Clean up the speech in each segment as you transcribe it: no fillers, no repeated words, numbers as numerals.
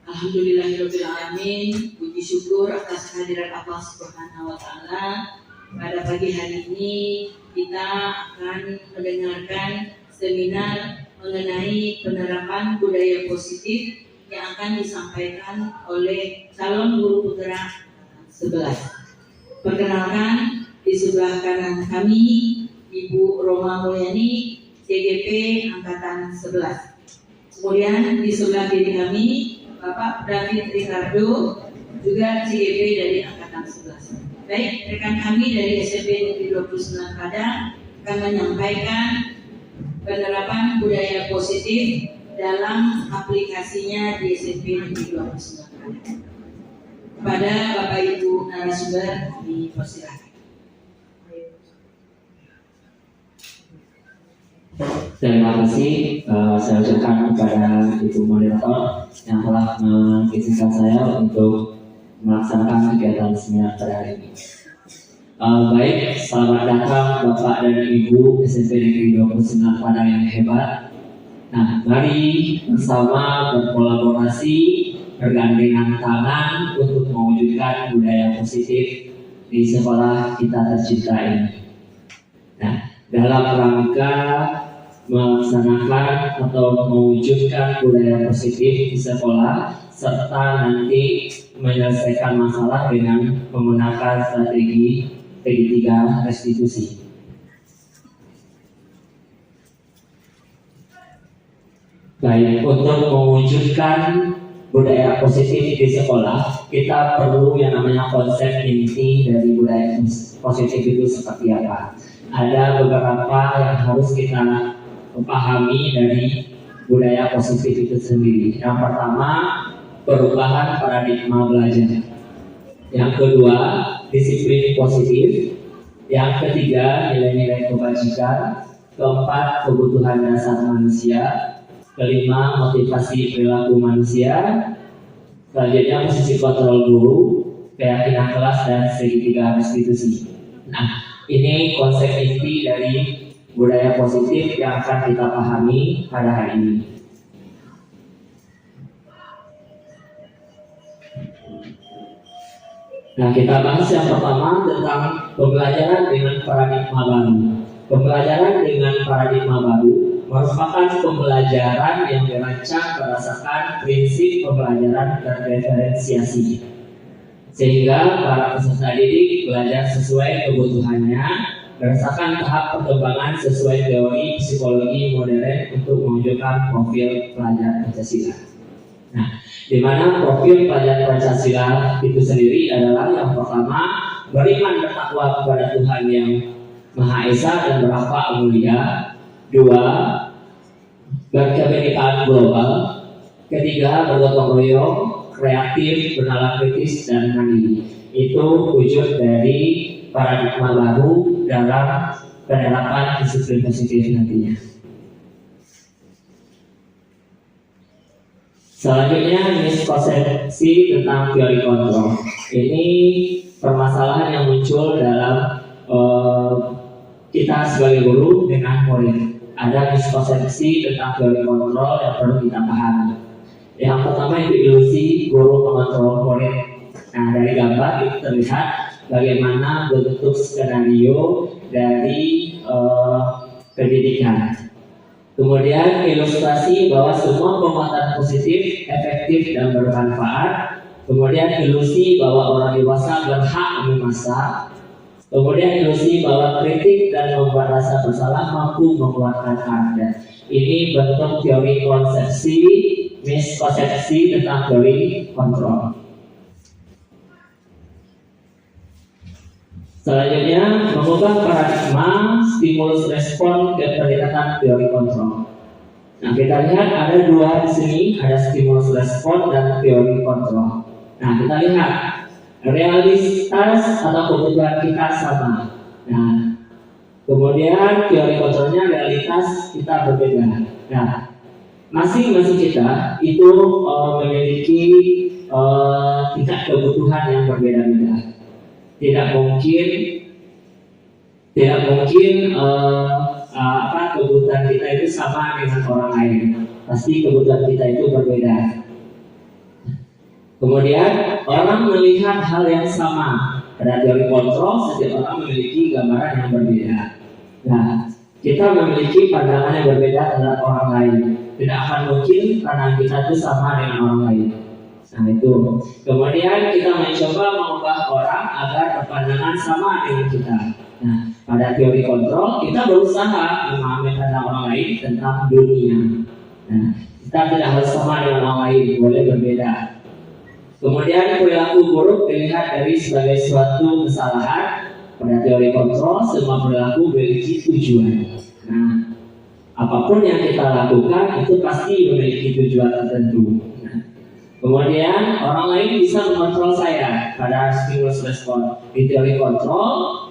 Alhamdulillahirrahmanirrahim. Puji syukur atas kehadiran Allah Subhanahu wa Ta'ala. Pada pagi hari ini kita akan mendengarkan seminar mengenai penerapan budaya positif yang akan disampaikan oleh calon guru putra 11. Perkenalkan, di sebelah kanan kami Ibu Roma Mulyani, CGP Angkatan 11. Kemudian di sebelah kiri kami Bapak David Ricardo, juga CGP dari Angkatan 11. Baik, rekan kami dari SMP Negeri 29 Padang akan menyampaikan penerapan budaya positif dalam aplikasinya di SMP Negeri 29 Padang. Kepada Bapak Ibu narasumber dipersilakan. Terima kasih saya ucapkan kepada Ibu Moderator yang telah mengizinkan saya untuk melaksanakan kegiatan seminar pada hari ini. Baik, selamat datang Bapak dan Ibu SMP Negeri 29 Padang yang hebat. Nah, mari bersama berkolaborasi, bergandengan tangan untuk mewujudkan budaya positif di sekolah kita tercinta ini. Nah, dalam rangka melaksanakan atau mewujudkan budaya positif di sekolah serta nanti menyelesaikan masalah dengan menggunakan strategi PG3 restitusi. Baik, untuk mewujudkan budaya positif di sekolah, kita perlu yang namanya konsep inti dari budaya positif itu seperti apa. Ada beberapa yang harus kita pahami dari budaya positif itu sendiri. Yang pertama, perubahan paradigma belajar. Yang kedua, disiplin positif. Yang ketiga, nilai-nilai kebajikan. Keempat, kebutuhan dasar manusia. Kelima, motivasi perilaku manusia. Selanjutnya, posisi kontrol guru, keyakinan kelas, dan segitiga restitusi. Nah, ini konsep inti dari budaya positif yang akan kita pahami pada hari ini. Nah, kita bahas yang pertama tentang pembelajaran dengan paradigma baru. Pembelajaran dengan paradigma baru merupakan pembelajaran yang dirancang berdasarkan prinsip pembelajaran terdiferensiasi, sehingga para peserta didik belajar sesuai kebutuhannya berdasarkan tahap perkembangan sesuai teori psikologi modern untuk mewujudkan profil pelajar Pancasila. Nah, di mana profil pelajar Pancasila itu sendiri adalah yang pertama, beriman bertakwa kepada Tuhan yang Maha Esa dan berapa mulia. Dua, berkebinekaan global. Ketiga, bergotong royong, kreatif, bernalar kritis, dan mandiri. Itu wujud dari paradigma baru dalam penerapan disiplin positif nantinya. Selanjutnya, miskonsepsi tentang teori kontrol. Ini permasalahan yang muncul dalam kita sebagai guru dengan murid. Ada miskonsepsi tentang teori kontrol yang perlu kita pahami. Yang pertama itu ilusi guru mengontrol murid. Nah, dari gambar itu terlihat bagaimana bentuk skenario dari pendidikan. Kemudian ilustrasi bahwa semua penguatan positif, efektif dan bermanfaat. Kemudian ilusi bahwa orang dewasa berhak memasak. Kemudian ilusi bahwa kritik dan membuat rasa bersalah mampu mengeluarkan harga. Ini bentuk teori konsepsi, miskonsepsi tentang teori kontrol. Selanjutnya, mengubah paradigma stimulus respon ke pendekatan teori kontrol. Nah, kita lihat ada dua di sini, ada stimulus respon dan teori kontrol. Nah, kita lihat realitas atau kebutuhan kita sama. Nah, kemudian teori kontrolnya realitas kita berbeda. Nah, masing-masing kita itu memiliki tingkat kebutuhan yang berbeda-beda. Tidak mungkin kebutuhan kita itu sama dengan orang lain. pasti kebutuhan kita itu berbeda. Kemudian orang melihat hal yang sama. Pada teori kontrol, setiap orang memiliki gambaran yang berbeda. Nah, kita memiliki pandangan yang berbeda terhadap orang lain. Tidak akan mungkin karena kita itu sama dengan orang lain. Nah itu. Kemudian kita mencoba mengubah orang agar berpandangan sama dengan kita. Nah, pada teori kontrol kita berusaha memahami pandangan orang lain tentang dunia. Nah, kita tidak harus sama dengan orang lain, boleh berbeda. Kemudian perilaku buruk dilihat dari sebagai suatu kesalahan. Pada teori kontrol, semua perilaku memiliki tujuan. Nah, apapun yang kita lakukan itu pasti memiliki tujuan tertentu. Nah, kemudian orang lain bisa mengontrol saya pada stimulus respon. Di teori kontrol,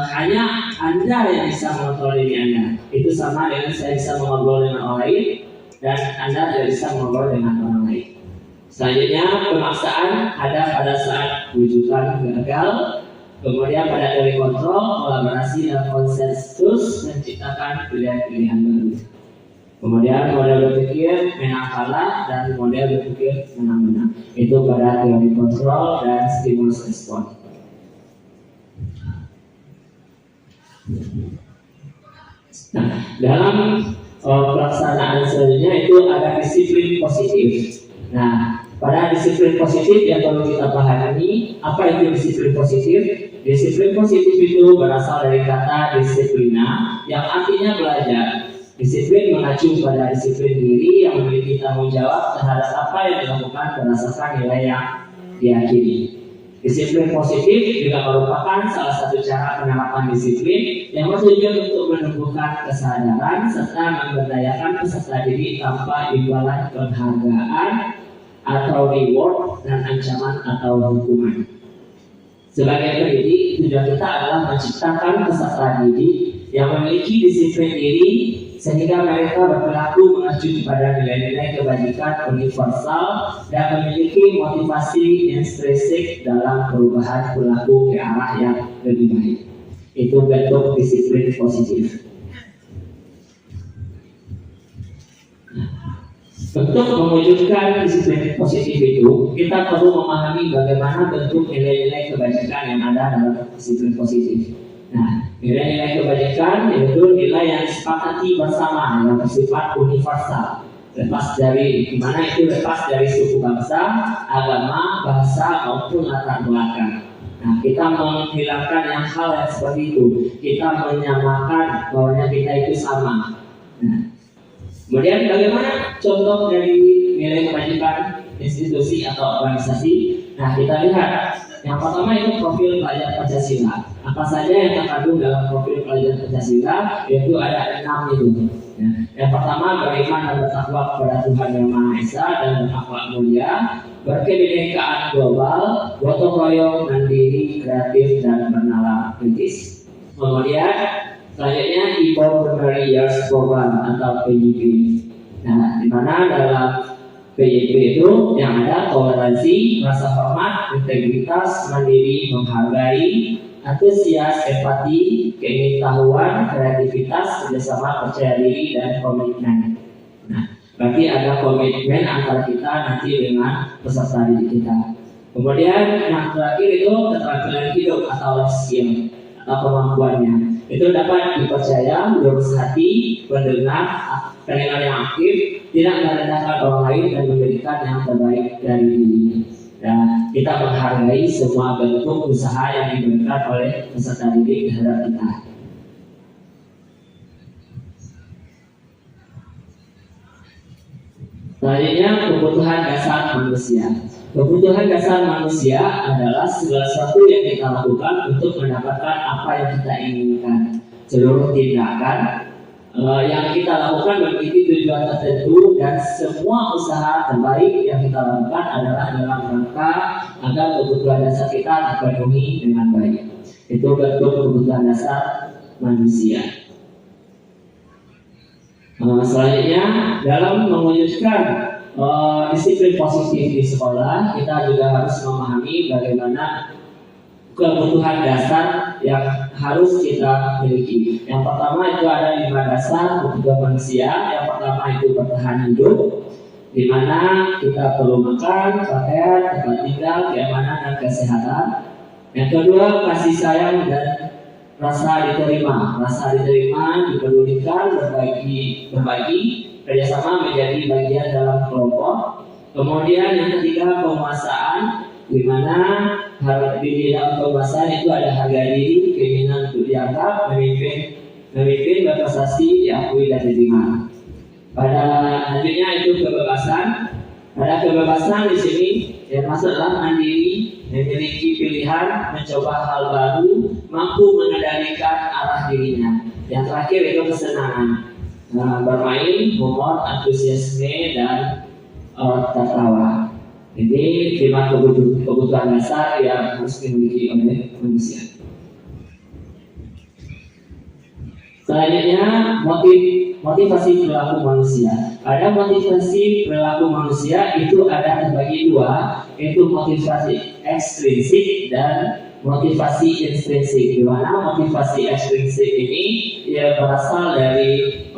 hanya Anda yang bisa mengontrol diri Anda. Itu sama dengan saya bisa mengobrol dengan orang lain dan Anda tidak bisa mengobrol dengan orang lain. Selanjutnya, pemaksaan ada pada saat rujukan gagal. Kemudian pada teori kontrol, kolaborasi dan konsensus menciptakan pilihan-pilihan baru. Kemudian model berpikir menang kalah dan model berpikir menang-menang. Itu pada teori kontrol dan stimulus respon. Nah, dalam pelaksanaan selanjutnya itu ada disiplin positif. Nah, pada disiplin positif yang perlu kita pahami, apa itu disiplin positif? Disiplin positif itu berasal dari kata disiplina yang artinya belajar. Disiplin mengacu pada disiplin diri yang memiliki tanggung jawab terhadap apa yang dilakukan berdasarkan nilai yang diyakini. Disiplin positif juga merupakan salah satu cara penerapan disiplin yang bertujuan untuk menumbuhkan kesadaran serta memberdayakan peserta didik tanpa imbalan penghargaan atau reward dan ancaman atau hukuman. Sebagai pendidik, tujuan kita adalah menciptakan peserta didik yang memiliki disiplin diri sehingga mereka berperilaku mengacu kepada nilai-nilai kebajikan universal dan memiliki motivasi intrinsik dalam perubahan perilaku ke arah yang lebih baik. Itu bentuk disiplin positif. Untuk mewujudkan disiplin positif itu, kita perlu memahami bagaimana bentuk nilai-nilai kebajikan yang ada dalam disiplin positif. Nah, nilai-nilai kebajikan yaitu nilai yang disepakati bersama yang bersifat universal. Lepas dari dimana itu lepas dari suku bangsa, agama, bahasa maupun latar belakang. Nah, kita menghilangkan yang hal yang seperti itu. Kita menyamakan bahwa kita itu sama. Nah, kemudian bagaimana contoh dari nilai kebajikan institusi atau organisasi? Nah, kita lihat yang pertama itu profil pelajar Pancasila. Apa saja yang terkandung dalam profil pelajar Pancasila? Yaitu ada 6 itu. Ya. Yang pertama, beriman dan bertakwa kepada Tuhan Yang Maha Esa dan berakhlak mulia, berkebinekaan global, gotong royong, mandiri, kreatif dan bernalar kritis. Kemudian selanjutnya People Primary Years Program atau PYP. Nah, di mana dalam PYP itu yang ada toleransi, rasa hormat, integritas, mandiri, menghargai, antusias, empati, keingin-tahuan, kreativitas, kerjasama, percaya diri, dan komitmen. Nah, berarti ada komitmen antara kita nanti dengan peserta didik kita. Kemudian yang terakhir itu keterampilan hidup atau life skill atau kemampuannya. Itu dapat dipercaya, lurus hati, mendengar, pendengar yang aktif, tidak merendahkan orang lain dan memberikan yang terbaik dari diri. Dan kita menghargai semua bentuk usaha yang diberikan oleh peserta didik terhadap kita. Selanjutnya, kebutuhan dasar manusia. Kebutuhan dasar manusia adalah segala sesuatu yang kita lakukan untuk mendapatkan apa yang kita inginkan. Seluruh tindakan yang kita lakukan memiliki tujuan tertentu dan semua usaha terbaik yang kita lakukan adalah dalam rangka agar kebutuhan dasar kita terpenuhi dengan baik. Itu bentuk kebutuhan dasar manusia. Selanjutnya, dalam mewujudkan disiplin positif di sekolah, kita juga harus memahami bagaimana kebutuhan dasar yang harus kita miliki. Yang pertama itu ada 5 dasar kebutuhan manusia. Yang pertama itu bertahan hidup, di mana kita perlu makan, pakaian, tempat tinggal, keamanan dan kesehatan. Yang kedua kasih sayang dan rasa diterima, dipedulikan, berbagi, kerjasama menjadi bagian dalam kelompok. Kemudian yang ketiga penguasaan, di mana di dalam penguasaan itu ada harga diri, keinginan untuk dianggap, memimpin berprestasi, diakui dan diterima. Pada selanjutnya itu kebebasan. Pada kebebasan di sini yang masuklah mandiri, memiliki pilihan, mencoba hal baru, mampu mengendalikan arah dirinya. Yang terakhir itu kesenangan, bermain, humor, antusiasme dan tertawa. Ini 5 kebutuhan dasar yang harus dimiliki oleh manusia. Selanjutnya motivasi perilaku manusia. Pada motivasi perilaku manusia itu ada terbagi 2, yaitu motivasi ekstrinsik dan motivasi intrinsik. Di mana motivasi ekstrinsik ini berasal dari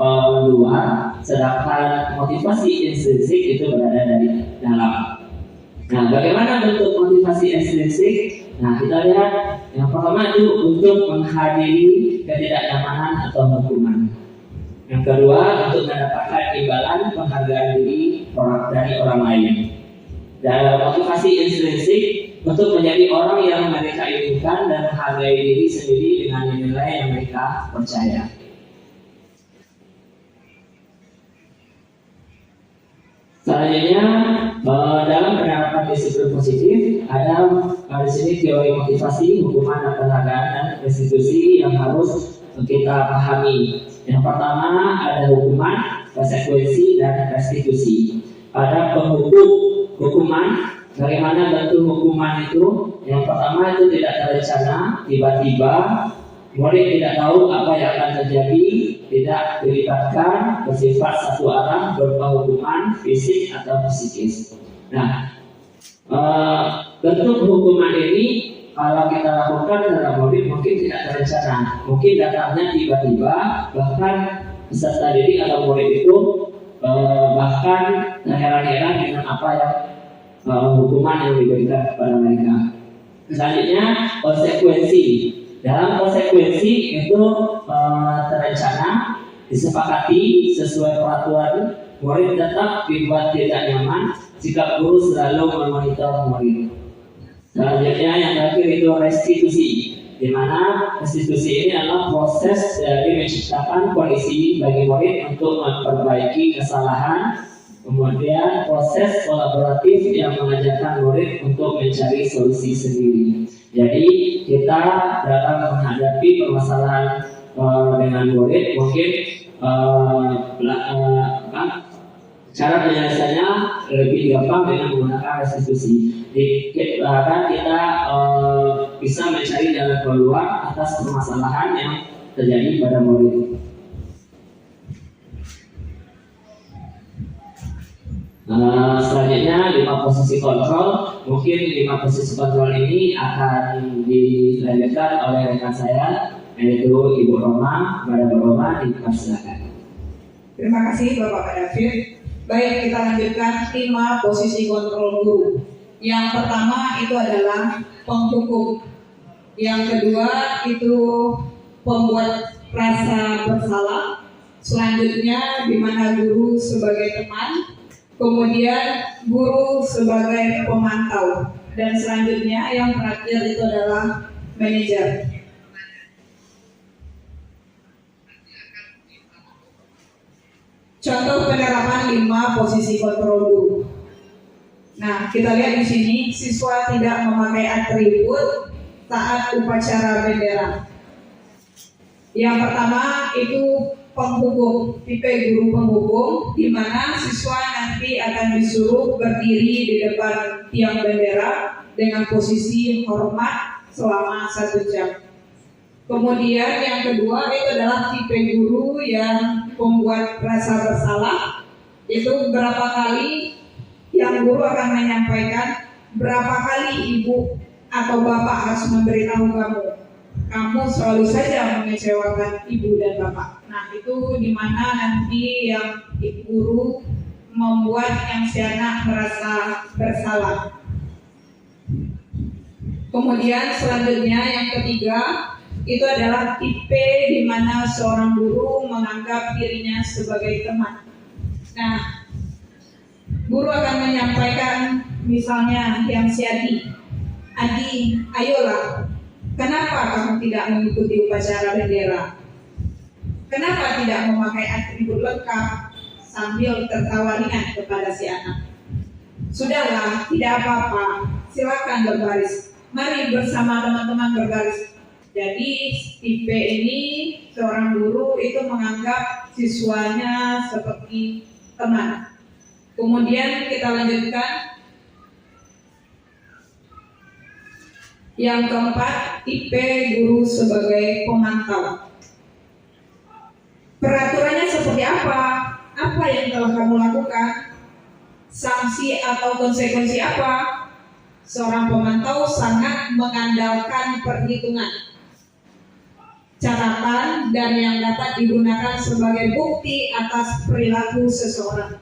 luar, sedangkan motivasi intrinsik itu berada dari dalam. Nah, bagaimana bentuk motivasi ekstrinsik? Nah, kita lihat yang pertama itu untuk menghadiri ketidaknyamanan atau hukuman. Yang kedua untuk mendapatkan imbalan penghargaan diri dari orang lain. Dan motivasi intrinsik untuk menjadi orang yang mereka inginkan dan menghargai diri sendiri dengan nilai yang mereka percaya. Selanjutnya dalam penerapan disiplin positif ada di sini teori motivasi, hukuman dan penghargaan dan restitusi yang harus kita pahami. Yang pertama ada hukuman, konsekuensi dan restitusi. Ada hukuman, bagaimana bentuk hukuman itu? Yang pertama itu tidak terencana, tiba-tiba, murid tidak tahu apa yang akan terjadi, tidak dilibatkan, bersifat satu arah, berupa hukuman fisik atau psikis. Nah, bentuk hukuman ini kalau kita lakukan dalam murid mungkin tidak terencana, mungkin datangnya tiba-tiba, bahkan peserta didik atau murid itu bahkan terheran-heran dengan apa yang hukuman yang diberikan kepada mereka. Selanjutnya konsekuensi. Dalam konsekuensi itu terencana, disepakati sesuai peraturan, murid tetap dibuat tidak nyaman jika guru selalu memonitor murid. Selanjutnya yang terakhir itu restitusi, di mana restitusi ini adalah proses dari menciptakan kondisi bagi murid untuk memperbaiki kesalahan, kemudian proses kolaboratif yang mengajarkan murid untuk mencari solusi sendiri. Jadi kita dalam menghadapi permasalahan dengan murid mungkin cara penyelesaiannya lebih gampang dengan menggunakan restitusi. Bahkan kita bisa mencari jalan keluar atas permasalahan yang terjadi pada murid. Selanjutnya 5 posisi kontrol. Mungkin 5 posisi kontrol ini akan dilanjutkan oleh rekan saya, yaitu Ibu Roma. Kepada Ibu Roma dipersilakan. Terima kasih Bapak David. Baik, kita lanjutkan 5 posisi kontrol guru. Yang pertama itu adalah penghukum. Yang kedua itu pembuat rasa bersalah. Selanjutnya di mana guru sebagai teman. Kemudian guru sebagai pemantau, dan selanjutnya yang terakhir itu adalah manajer. Contoh penerapan 5 posisi kontrol guru. Nah, kita lihat di sini siswa tidak memakai atribut saat upacara bendera. Yang pertama itu penghukum, tipe guru penghukum, di mana siswa nanti akan disuruh berdiri di depan tiang bendera dengan posisi hormat selama 1 jam. Kemudian yang kedua itu adalah tipe guru yang membuat rasa bersalah. Itu berapa kali yang guru akan menyampaikan berapa kali ibu atau bapak harus memberitahu kamu. kamu selalu saja mengecewakan ibu dan bapak. Nah, itu dimana nanti yang guru membuat yang si anak merasa bersalah. Kemudian selanjutnya yang ketiga itu adalah tipe di mana seorang guru menganggap dirinya sebagai teman. Nah, guru akan menyampaikan misalnya yang si Adi, ayolah, kenapa kamu tidak mengikuti upacara bendera? Kenapa tidak memakai atribut lengkap? Sambil tertawa ringan kepada si anak. Sudahlah, tidak apa-apa, silakan berbaris. Mari bersama teman-teman berbaris. Jadi tipe ini seorang guru itu menganggap siswanya seperti teman. Kemudian kita lanjutkan. Yang keempat, tipe guru sebagai pemantau. Peraturannya seperti apa? Apa yang telah kamu lakukan? Sanksi atau konsekuensi apa? Seorang pemantau sangat mengandalkan perhitungan, catatan, dan yang dapat digunakan sebagai bukti atas perilaku seseorang.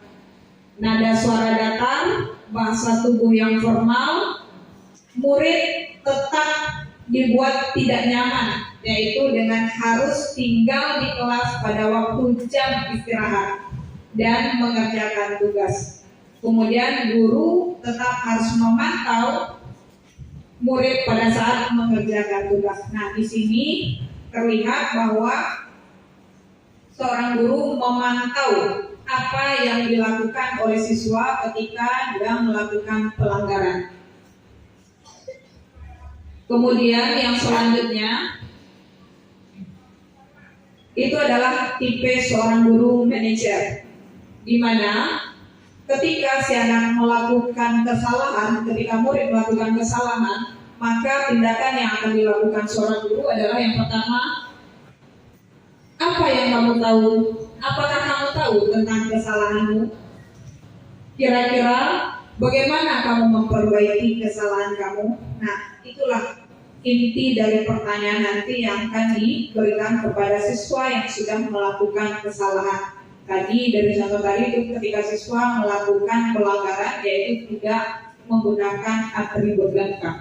Nada suara datar, bahasa tubuh yang formal, murid tetap dibuat tidak nyaman, yaitu dengan harus tinggal di kelas pada waktu jam istirahat dan mengerjakan tugas. Kemudian guru tetap harus memantau murid pada saat mengerjakan tugas. Nah, di sini terlihat bahwa seorang guru memantau apa yang dilakukan oleh siswa ketika dia melakukan pelanggaran. Kemudian yang selanjutnya itu adalah tipe seorang guru manajer, di mana ketika si anak melakukan kesalahan, ketika murid melakukan kesalahan, maka tindakan yang akan dilakukan seorang guru adalah yang pertama, apa yang kamu tahu? Apakah kamu tahu tentang kesalahanmu? Kira-kira bagaimana kamu memperbaiki kesalahan kamu? Nah, itulah inti dari pertanyaan nanti yang akan diberikan kepada siswa yang sudah melakukan kesalahan. Tadi dari contoh tadi itu ketika siswa melakukan pelanggaran yaitu tidak menggunakan atribut lengkap.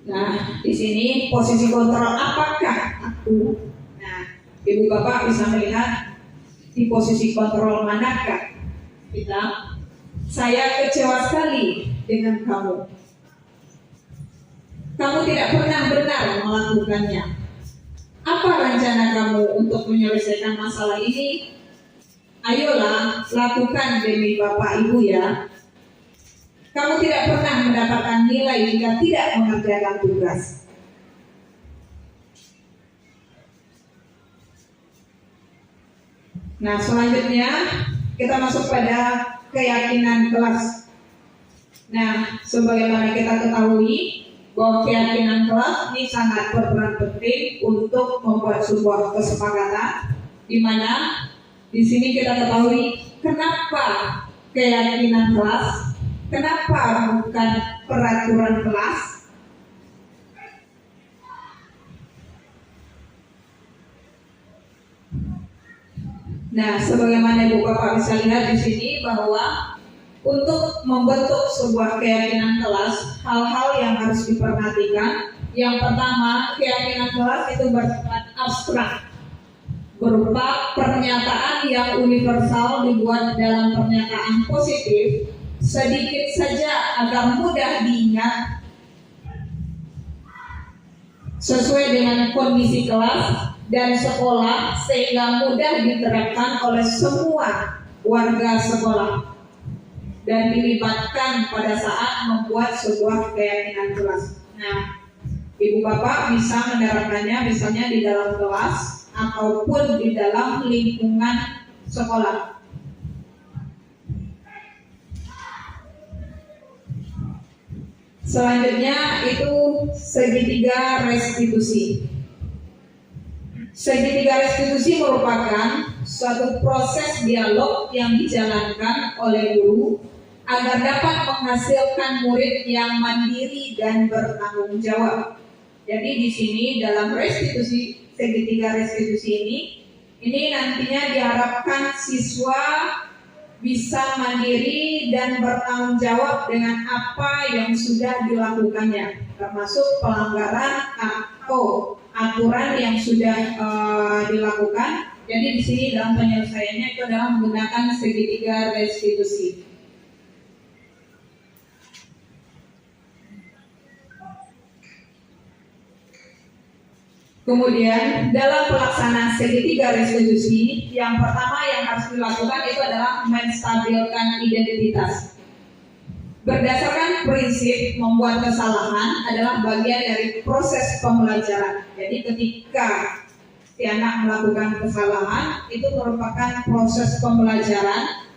Nah, di sini posisi kontrol apakah aku? Nah, ibu bapak bisa melihat di posisi kontrol manakah kita. Saya kecewa sekali dengan kamu. Kamu tidak pernah benar melakukannya. Apa rencana kamu untuk menyelesaikan masalah ini? Ayolah, lakukan demi bapak ibu ya. Kamu tidak pernah mendapatkan nilai jika tidak mengerjakan tugas. Nah, selanjutnya kita masuk pada keyakinan kelas. Nah, sebagaimana kita ketahui bahwa keyakinan kelas ini sangat berperan penting untuk membuat sebuah kesepakatan, di mana di sini kita ketahui kenapa keyakinan kelas, kenapa bukan peraturan kelas. Nah, sebagaimana Ibu Bapak bisa lihat di sini bahwa untuk membentuk sebuah keyakinan kelas, hal-hal yang harus diperhatikan. Yang pertama, keyakinan kelas itu bersifat abstrak, berupa pernyataan yang universal dibuat dalam pernyataan positif, sedikit saja agar mudah diingat, sesuai dengan kondisi kelas dan sekolah sehingga mudah diterapkan oleh semua warga sekolah dan dilibatkan pada saat membuat sebuah keyakinan kelas. Nah, ibu bapak bisa menerapkannya misalnya di dalam kelas ataupun di dalam lingkungan sekolah. Selanjutnya itu segitiga restitusi. Segitiga restitusi merupakan suatu proses dialog yang dijalankan oleh guru agar dapat menghasilkan murid yang mandiri dan bertanggung jawab. Jadi di sini dalam restitusi, segitiga restitusi ini nantinya diharapkan siswa bisa mandiri dan bertanggung jawab dengan apa yang sudah dilakukannya, termasuk pelanggaran atau aturan yang sudah dilakukan. Jadi di sini dalam penyelesaiannya itu adalah menggunakan segitiga restitusi. Kemudian dalam pelaksanaan segitiga restitusi, yang pertama yang harus dilakukan itu adalah menstabilkan identitas. Berdasarkan prinsip membuat kesalahan adalah bagian dari proses pembelajaran. Jadi ketika si anak melakukan kesalahan, itu merupakan proses pembelajaran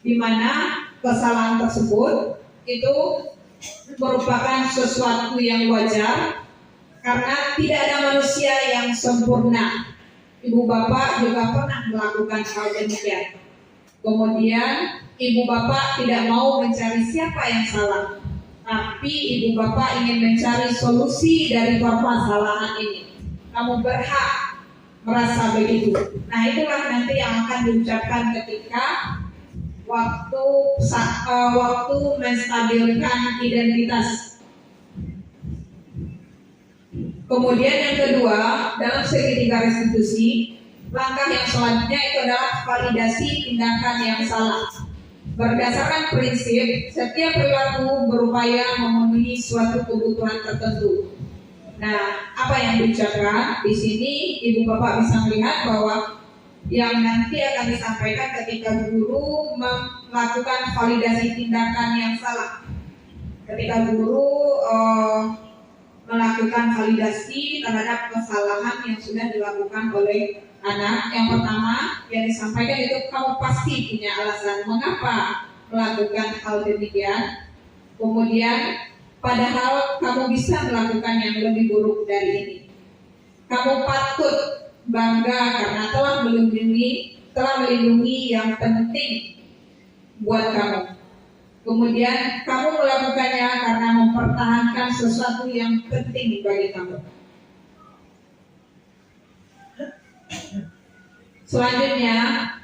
di mana kesalahan tersebut itu merupakan sesuatu yang wajar. Karena tidak ada manusia yang sempurna. Ibu bapak juga pernah melakukan hal demikian. Kemudian ibu bapak tidak mau mencari siapa yang salah, tapi ibu bapak ingin mencari solusi dari permasalahan ini. Kamu berhak merasa begitu. Nah, itulah nanti yang akan diucapkan ketika waktu menstabilkan identitas. Kemudian yang kedua, dalam segitiga restitusi, langkah yang selanjutnya itu adalah validasi tindakan yang salah. Berdasarkan prinsip, setiap perilaku berupaya memenuhi suatu kebutuhan tertentu. Nah, apa yang diucapkan di sini, ibu bapak bisa melihat bahwa yang nanti akan disampaikan ketika guru melakukan validasi tindakan yang salah. Ketika guru melakukan validasi terhadap kesalahan yang sudah dilakukan oleh anak. Yang pertama yang disampaikan itu, kamu pasti punya alasan mengapa melakukan hal demikian. Kemudian, padahal kamu bisa melakukan yang lebih buruk dari ini. Kamu patut bangga karena telah melindungi yang penting buat kamu. Kemudian kamu melakukannya karena mempertahankan sesuatu yang penting bagi kamu. Selanjutnya,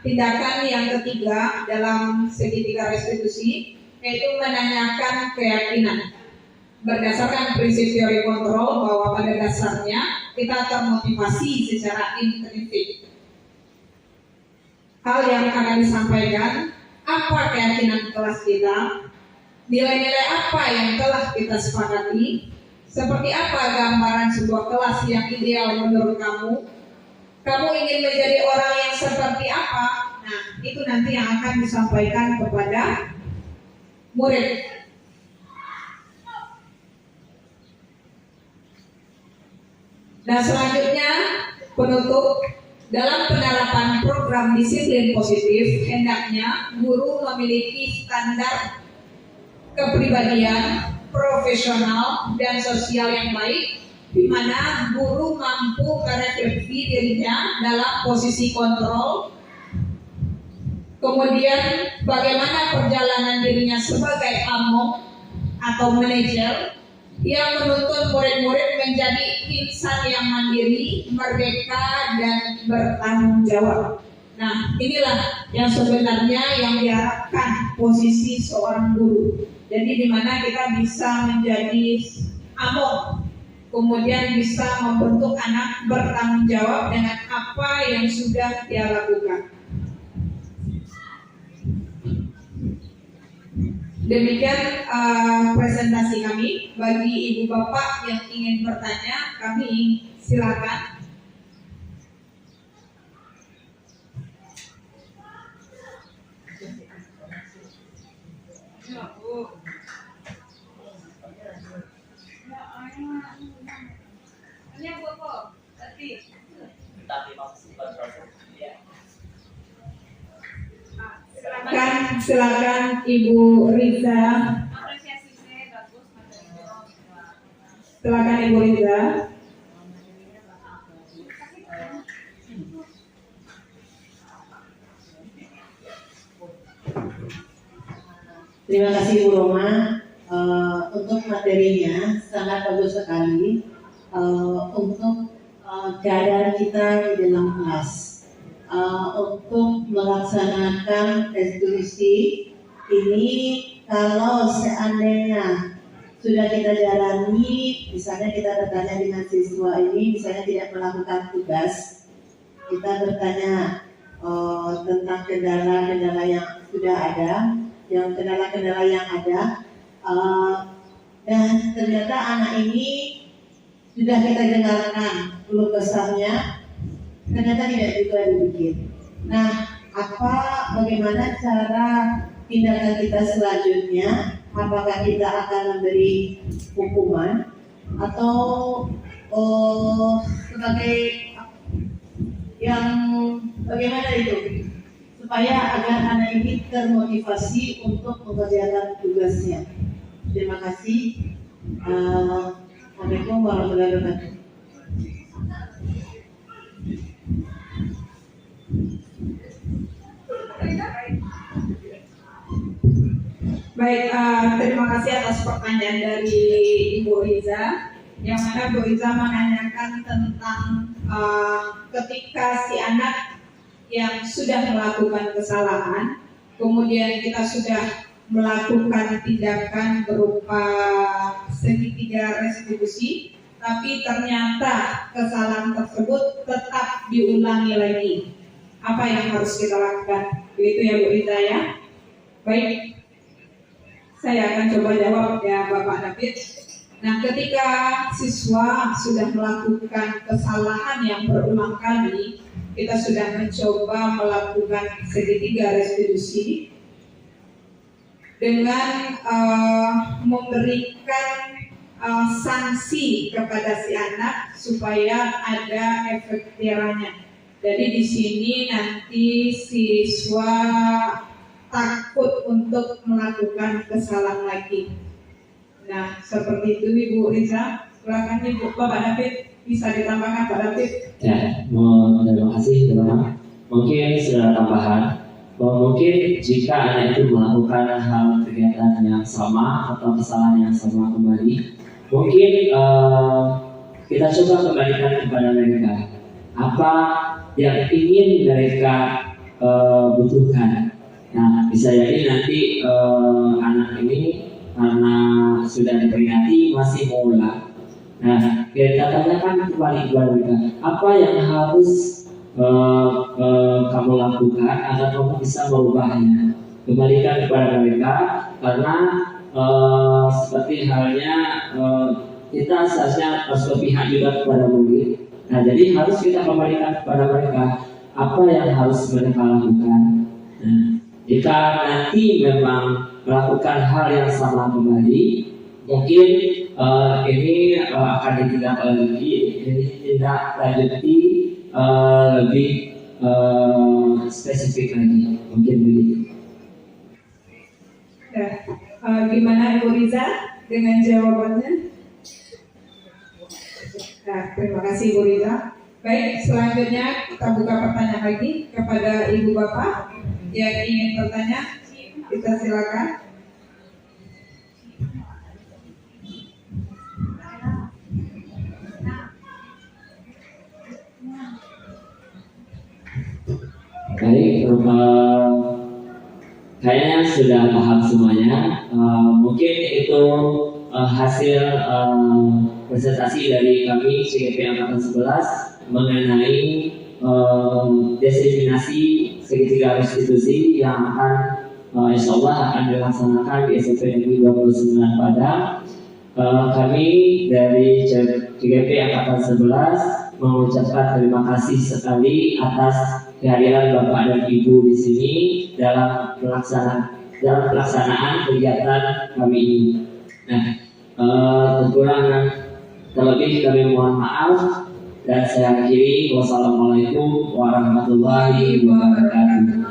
tindakan yang ketiga dalam segitiga restitusi yaitu menanyakan keyakinan. Berdasarkan prinsip teori kontrol bahwa pada dasarnya kita termotivasi secara intrinsik. Hal yang akan disampaikan, apa keyakinan kelas kita, nilai-nilai apa yang telah kita sepakati, seperti apa gambaran sebuah kelas yang ideal menurut kamu, kamu ingin menjadi orang yang seperti apa. Nah, itu nanti yang akan disampaikan kepada murid. Nah, selanjutnya penutup. Dalam penerapan program disiplin positif, hendaknya guru memiliki standar kepribadian, profesional, dan sosial yang baik, di mana guru mampu merefleksi dirinya dalam posisi kontrol, kemudian bagaimana perjalanan dirinya sebagai among atau manajer, yang menuntun murid-murid menjadi insan yang mandiri, merdeka, dan bertanggung jawab. Nah, inilah yang sebenarnya yang diharapkan posisi seorang guru. Jadi di mana kita bisa menjadi among, kemudian bisa membentuk anak bertanggung jawab dengan apa yang sudah dia lakukan. Demikian presentasi kami. Bagi ibu bapak yang ingin bertanya, kami silakan. Silakan Ibu Riza. Silakan Ibu Riza. Terima kasih Bu Roma. Untuk materinya sangat bagus sekali untuk keadaan kita di dalam kelas, untuk melaksanakan restitusi ini. Kalau seandainya sudah kita jalani, misalnya kita bertanya dengan siswa ini, misalnya tidak melakukan tugas, kita bertanya tentang kendala-kendala yang sudah ada, yang kendala-kendala yang ada, dan ternyata anak ini sudah kita dengarkan keluh kesahnya, ternyata tidak juga dibikin. Nah, bagaimana cara tindakan kita selanjutnya? Apakah kita akan memberi hukuman atau sebagai yang bagaimana itu, supaya agar anak ini termotivasi untuk mengerjakan tugasnya. Terima kasih. Assalamualaikum warahmatullahi wabarakatuh. Baik, terima kasih atas pertanyaan dari Ibu Riza, yang mana Bu Riza menanyakan tentang ketika si anak yang sudah melakukan kesalahan, kemudian kita sudah melakukan tindakan berupa segitiga restitusi, tapi ternyata kesalahan tersebut tetap diulangi lagi. Apa yang harus kita lakukan? Begitu ya Bu Riza ya? Baik, saya akan coba jawab ya Bapak David. Nah, ketika siswa sudah melakukan kesalahan yang berulang kali, kita sudah mencoba melakukan segitiga restitusi dengan memberikan sanksi kepada si anak supaya ada efek jerahnya. Jadi di sini nanti siswa takut untuk melakukan kesalahan lagi. Nah, seperti itu Ibu Riza. Silakan Ibu. Bapak David, bisa ditambahkan Pak David? Ya, terima kasih teman-teman. Mungkin sudah tambahan, mungkin jika anak itu melakukan hal kegiatan yang sama atau kesalahan yang sama kembali, mungkin kita coba kembalikan kepada mereka apa yang ingin mereka butuhkan. Nah, bisa jadi nanti anak ini karena sudah diperingati masih mengulang. Nah, kita tanyakan kembali kepada mereka, apa yang harus kamu lakukan agar kamu bisa merubahnya. Kembalikan kepada mereka, karena seperti halnya kita seharusnya harus berpihak juga kepada murid. Nah, jadi harus kita kembalikan kepada mereka apa yang harus mereka lakukan. Nah, jika nanti memang melakukan hal yang sama kembali, mungkin ini akan ditindaklanjuti lebih spesifik lagi, mungkin begitu. Gimana Ibu Riza dengan jawabannya? Nah, terima kasih Ibu Riza. Baik, selanjutnya kita buka pertanyaan lagi kepada Ibu Bapak yang ingin bertanya. Kita silakan. Baik, kayaknya sudah paham semuanya. Mungkin itu hasil presentasi dari kami CGP Angkatan 11 mengenai diseminasi segitiga restitusi yang akan insya Allah akan dilaksanakan di SMP Negeri 29 Padang. Kami dari CGP Angkatan 11 mengucapkan terima kasih sekali atas kehadiran Bapak dan Ibu di sini dalam pelaksanaan kegiatan kami ini. Nah, kekurangan terlebih kami mohon maaf dan saya akhiri. Wassalamualaikum warahmatullahi wabarakatuh.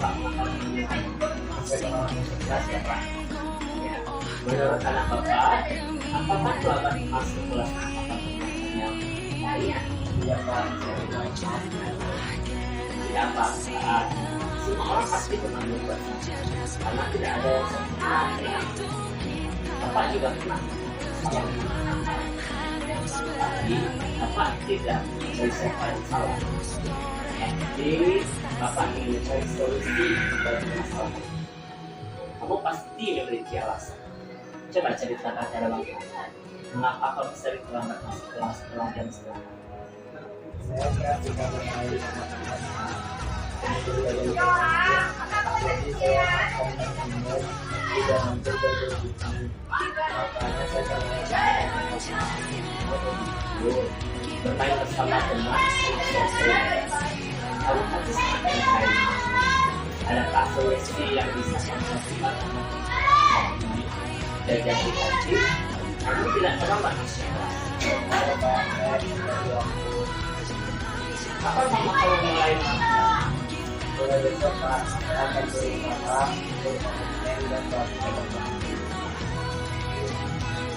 Bapak akan menilai sebagai orang yang cerdas ya Pak. Ya. Menurut anak Bapak, apakah kelas masuk kelas yang baik? Iya Pak. Tidak Pak. Semua orang pasti pernah berbuat karena tidak ada yang sempurna. Ya. Bapak juga pernah. Tapi Bapak tidak mencari siapa yang salah. Jadi Bapak ingin mencari solusi bagi masalah. Kamu pasti memiliki alasan. Coba ceritakan pada Bapak, mengapa kamu sering terlambat masuk kelas setelah jam setengah? Saya tidak bermain sama teman-teman. Jadi saya tidak hampir berbisnis. Makanya saya bermain bersama teman. Kamu pasti sangat baik. Adakah solusi yang bisa kamu lakukan? Jaga hati, kamu tidak terlambat masuk kelas. Apa kamu kalau mulai mulai besok Pak, saya akan berusaha untuk mengajar dan melakukan.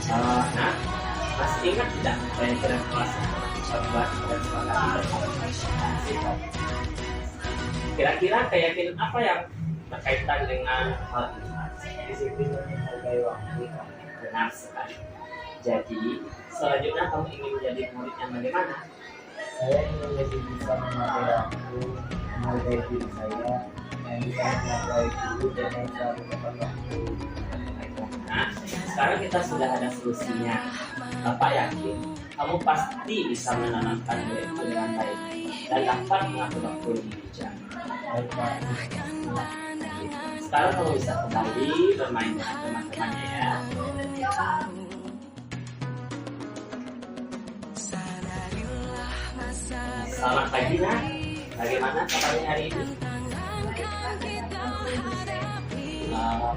Nah, masih ingat tidak pelajaran kelas 14 dan semangat? Kira-kira keyakinan apa yang berkaitan dengan hal ini? Disiplin dan menghargai waktu. Benar sekali. Jadi, selanjutnya kamu ingin menjadi murid yang bagaimana? Saya ingin lebih bisa memakai waktu, menghargai diri saya, yang bisa menghargai guru dan yang selalu tepat waktu. Nah, sekarang kita sudah ada solusinya. Bapak yakin kamu pasti bisa menanamkan muridmu dengan baik dan dapat mengatur waktu lebih bijak. Baik Pak. Sekarang kamu bisa kembali bermain dengan teman-temannya ya. Selamat pagi Nak. Bagaimana kabarnya hari ini?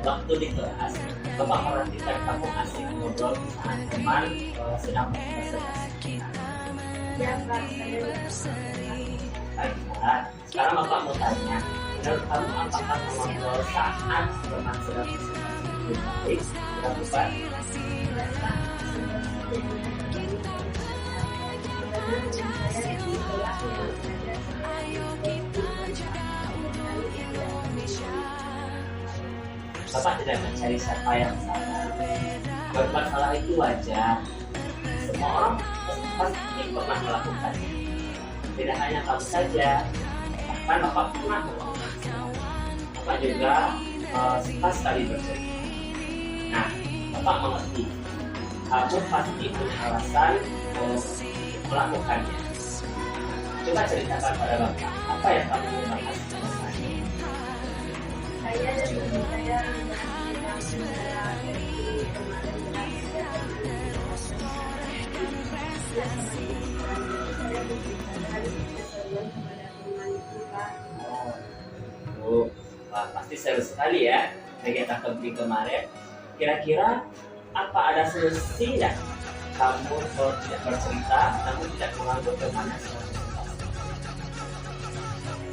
Waktu di kelas, Bapak perhatikan kamu asik ngobrol dengan teman sedang berpresentasi. Baiklah, sekarang Bapak mau tanya, menurut kamu apakah mengobrol saat teman sedang berpresentasi lebih baik dilakukan? Bapak tidak mencari siapa yang salah. Berbuat salah itu wajar. Semua orang pasti pernah melakukannya. Tidak hanya kamu saja, bahkan Bapak pernah melakukannya. Bapak juga suka sekali bercerita. Nah, Bapak mengerti. Kamu pasti punya alasan melakukannya. Coba ceritakan pada Bapak, apa yang kamu lakukan? Saya dan ibu saya sedang secara dari kemarin saya berceritakan keseruan kepada teman itu Pak. Wah, pasti seru sekali ya kegiatan camping kemarin. Kira-kira apa ada solusi tidak? Kamu kalau tidak bercerita, namun tidak mengambil kemana?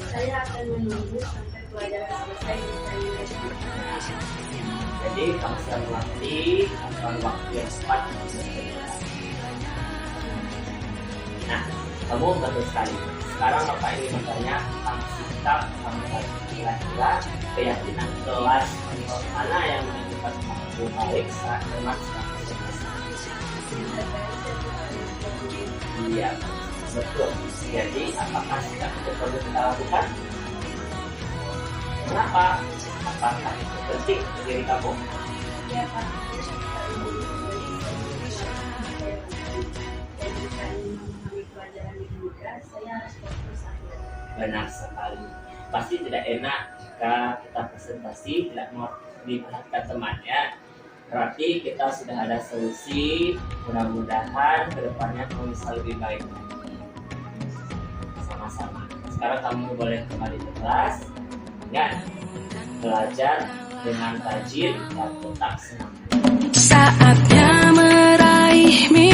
Saya akan menunggu sampai pelajaran selesai dan saya Jadi kamu sedang melatih antara waktu yang tepat. Nah, kamu betul sekali. Sekarang Bapak ingin bertanya tentang sikap kamu kira-kira keyakinan kelas mana yang menunjukkan kamu baik saat teman sedang berpresentasi. Iya, betul. Jadi, apakah sikap itu perlu kita lakukan? Kenapa? Apakah itu penting untuk diri kamu? Ya Pak, dan jika ingin memahami pelajaran yang mudah, saya harus fokus saja. Benar sekali. Pasti tidak enak jika kita presentasi tidak mau diperhatikan temannya. Berarti kita sudah ada solusi. Mudah-mudahan kedepannya kamu bisa lebih baik lagi. Sama-sama. Sekarang kamu boleh kembali ke kelas. Ingat, belajar dengan rajin dan tetap semangat. Saatnya meraih mimpi.